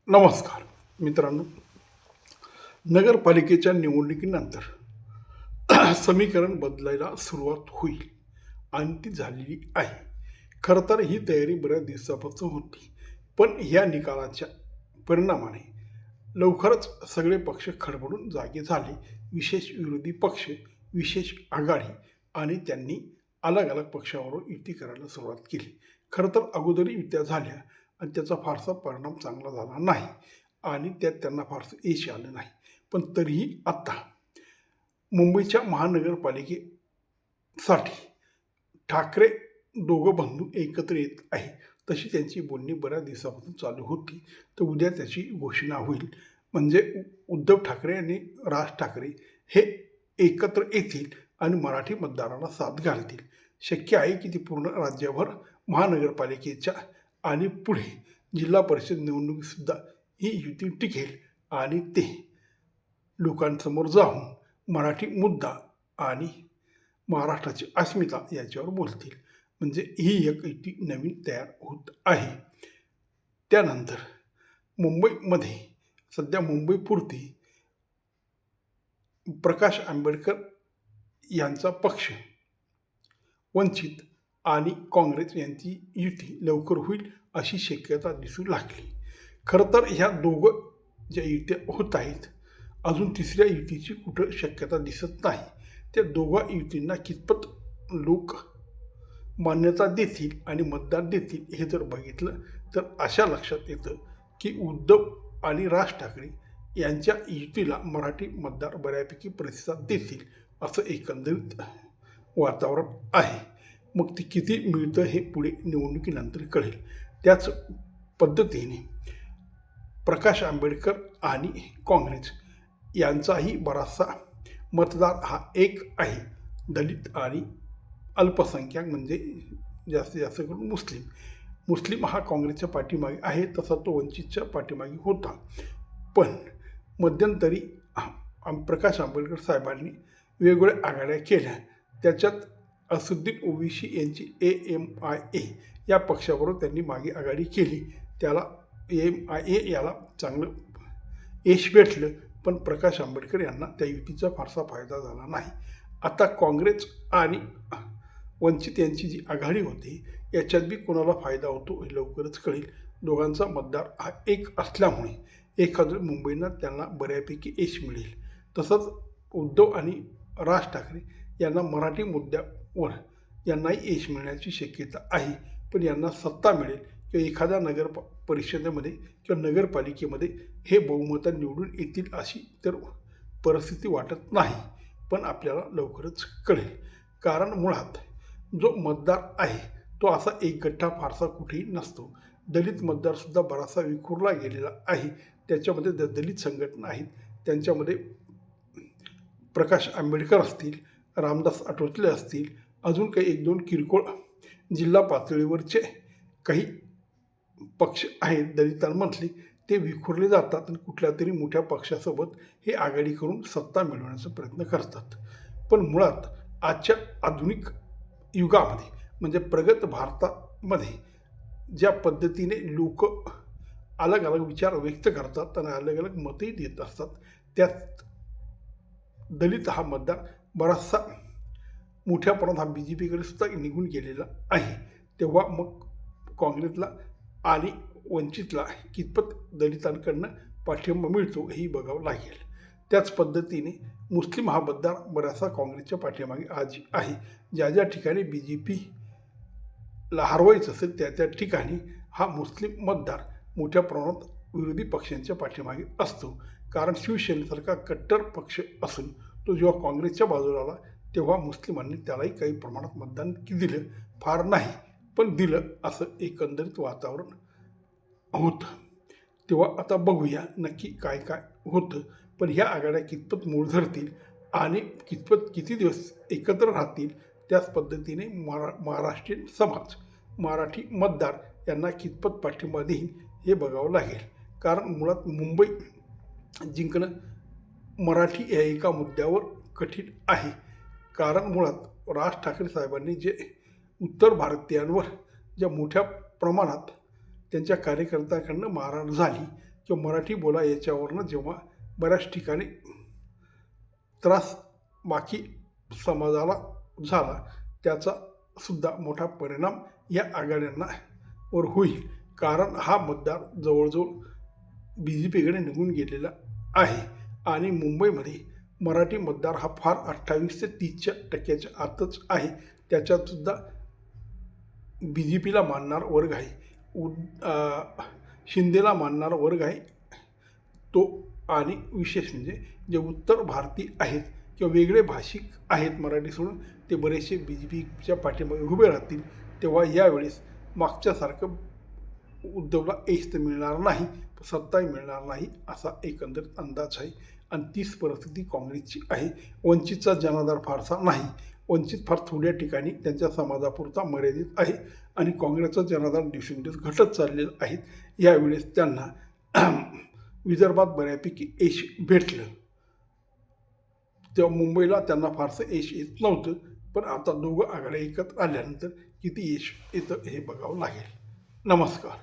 नमस्कार मित्रांनो. नगरपालिकेच्या निवडणुकीनंतर समीकरण बदलायला सुरुवात होईल आणि ती झालेली आहे. खरं तर ही तयारी बऱ्याच दिवसापासून होती, पण या निकालाच्या परिणामाने लवकरच सगळे पक्ष खडबडून जागे झाले. विशेष विरोधी पक्ष, विशेष आघाडी आणि त्यांनी अलग अलग पक्षावरून युती करायला सुरुवात केली. खरं तर अगोदरही युत्या झाल्या आणि त्याचा फारसा परिणाम चांगला झाला नाही आणि त्यात त्यांना फारसं यश आलं नाही. पण तरीही आत्ता मुंबईच्या महानगरपालिकेसाठी ठाकरे दोघं बंधू एकत्र येत आहे, तशी त्यांची बोलणी बऱ्याच दिवसापासून चालू होती. तर उद्या त्याची घोषणा होईल. म्हणजे उद्धव ठाकरे आणि राज ठाकरे हे एकत्र येतील आणि मराठी मतदाराला साथ घालतील. शक्य आहे की ती पूर्ण राज्यभर महानगरपालिकेच्या आणि पुढे जिल्हा परिषद निवडणुकीसुद्धा ही युती टिकेल आणि ते लोकांसमोर जाऊन मराठी मुद्दा आणि महाराष्ट्राची अस्मिता याच्यावर बोलतील. म्हणजे ही एक युती नवीन तयार होत आहे. त्यानंतर मुंबईमध्ये सध्या मुंबईपुरती प्रकाश आंबेडकर यांचा पक्ष, वंचित आणि काँग्रेस यांची युती लवकर होईल अशी शक्यता दिसू लागली. खरं तर ह्या दोघं ज्या युत्या होत आहेत, अजून तिसऱ्या युतीची कुठं शक्यता दिसत नाही. त्या दोघा युतींना कितपत लोक मान्यता देतील आणि मतदान देतील हे जर बघितलं तर अशा लक्षात येतं की उद्धव आणि राज ठाकरे यांच्या युतीला मराठी मतदार बऱ्यापैकी प्रतिसाद देतील असं एकंदरीत वातावरण आहे. मग ते किती मिळतं हे पुढे निवडणुकीनंतर कळेल. त्याच पद्धतीने प्रकाश आंबेडकर आणि काँग्रेस यांचाही बराचसा मतदार हा एक आहे, दलित आणि अल्पसंख्याक, म्हणजे जास्तीत जास्त करून मुस्लिम हा काँग्रेसच्या पाठीमागे आहे, तसा तो वंचितच्या पाठीमागे होता. पण मध्यंतरी प्रकाश आंबेडकर साहेबांनी वेगवेगळ्या आघाड्या केल्या. त्याच्यात असुद्दीन ओवेसी यांची AMIA या पक्षाबरोबर त्यांनी मागे आघाडी केली. त्याला AMIA याला चांगलं यश भेटलं, पण प्रकाश आंबेडकर यांना त्या युतीचा फारसा फायदा झाला नाही. आता काँग्रेस आणि वंचित यांची जी आघाडी होती याच्यात बी कोणाला फायदा होतो हे लवकरच कळेल. दोघांचा मतदार हा एक असल्यामुळे एखादं मुंबईला त्यांना बऱ्यापैकी यश मिळेल. तसंच उद्धव आणि राज ठाकरे यांना मराठी मुद्द्यावर यांनाही यश मिळण्याची शक्यता आहे. पण यांना सत्ता मिळेल किंवा एखाद्या नगर परिषदेमध्ये किंवा नगरपालिकेमध्ये हे बहुमतात निवडून येतील अशी तर परिस्थिती वाटत नाही. पण आपल्याला लवकरच कळेल. कारण मुळात जो मतदार आहे तो असा एकगठ्ठा फारसा कुठेही नसतो. दलित मतदारसुद्धा बराचसा विखुरला गेलेला आहे. त्याच्यामध्ये दलित संघटना आहेत, त्यांच्यामध्ये प्रकाश आंबेडकर असतील, रामदास आठवले असतील, अजून काही एक दोन किरकोळ जिल्हा पातळीवरचे काही पक्ष आहेत दलितांमधले, ते विखुरले जातात आणि कुठल्या तरी मोठ्या पक्षासोबत हे आघाडी करून सत्ता मिळवण्याचा प्रयत्न करतात. पण मुळात आजच्या आधुनिक युगामध्ये म्हणजे प्रगत भारतामध्ये ज्या पद्धतीने लोक अलग अलग विचार व्यक्त करतात आणि अलग अलग मतही देत असतात, त्यात दलित हा मतदार बराचसा मोठ्या प्रमाणात हा BJPकडे सुद्धा निघून गेलेला आहे. तेव्हा मग काँग्रेसला आणि वंचितला कितपत दलितांकडनं पाठिंबा मिळतो हेही बघावं लागेल. त्याच पद्धतीने मुस्लिम हा मतदार बराचसा काँग्रेसच्या पाठीमागे आज आहे. ज्या ज्या ठिकाणी BJPला हरवायचं असेल त्या ठिकाणी हा मुस्लिम मतदार मोठ्या प्रमाणात विरोधी पक्षांच्या पाठीमागे असतो. कारण शिवसेनेसारखा कट्टर पक्ष असून तो जेव्हा काँग्रेसच्या बाजूला आला तेव्हा मुस्लिमांनी त्यालाही काही प्रमाणात मतदान दिलं, फार नाही पण दिलं, असं एकंदरीत वातावरण होतं. तेव्हा आता बघूया नक्की काय काय होतं. पण ह्या आघाड्या कितपत मूळ धरतील आणि किती दिवस एकत्र राहतील, त्याच पद्धतीने महाराष्ट्रीयन समाज, मराठी मतदार यांना कितपत पाठिंबा देईल हे बघावं लागेल. कारण मुळात मुंबई जिंकणं मराठी या एका मुद्द्यावर कठीण आहे. कारण मुळात राज ठाकरे साहेबांनी जे उत्तर भारतीयांवर ज्या मोठ्या प्रमाणात त्यांच्या कार्यकर्त्यांकडनं मारहाण झाली किंवा मराठी बोला याच्यावरनं जेव्हा बऱ्याच ठिकाणी त्रास बाकी समाजाला झाला, त्याचा सुद्धा मोठा परिणाम या आघाड्यांना वर होईल. कारण हा मतदार जवळजवळ बी जे पीकडे निघून गेलेला आहे आणि मुंबईमध्ये मराठी मतदार हा फार 28 ते 30% आतच आहे. त्याच्यातसुद्धा बी जे पीला मानणारा वर्ग आहे, शिंदेला मानणारा वर्ग आहे तो. आणि विशेष म्हणजे जे उत्तर भारतीय आहेत किंवा वेगळे भाषिक आहेत मराठी सोडून, ते बरेचसे बी जे पीच्या पाठीमागे उभे राहतील. तेव्हा यावेळेस मागच्यासारखं उद्धवला यश तर मिळणार नाही, सत्ताही मिळणार नाही असा एकंदरीत अंदाज आहे. आणि तीच परिस्थिती काँग्रेसची आहे. वंचितचा जनाधार फारसा नाही, वंचित फार थोड्या ठिकाणी त्यांच्या समाजापुरता मर्यादित आहे आणि काँग्रेसचा जनाधार दिवसेंदिवस घटत चाललेला आहे. यावेळेस त्यांना विदर्भात बऱ्यापैकी यश भेटलं, तेव्हा मुंबईला त्यांना फारसं यश येत नव्हतं. पण आता दोघं आघाड्या एकत्र आल्यानंतर किती यश येतं हे बघावं लागेल. नमस्कार.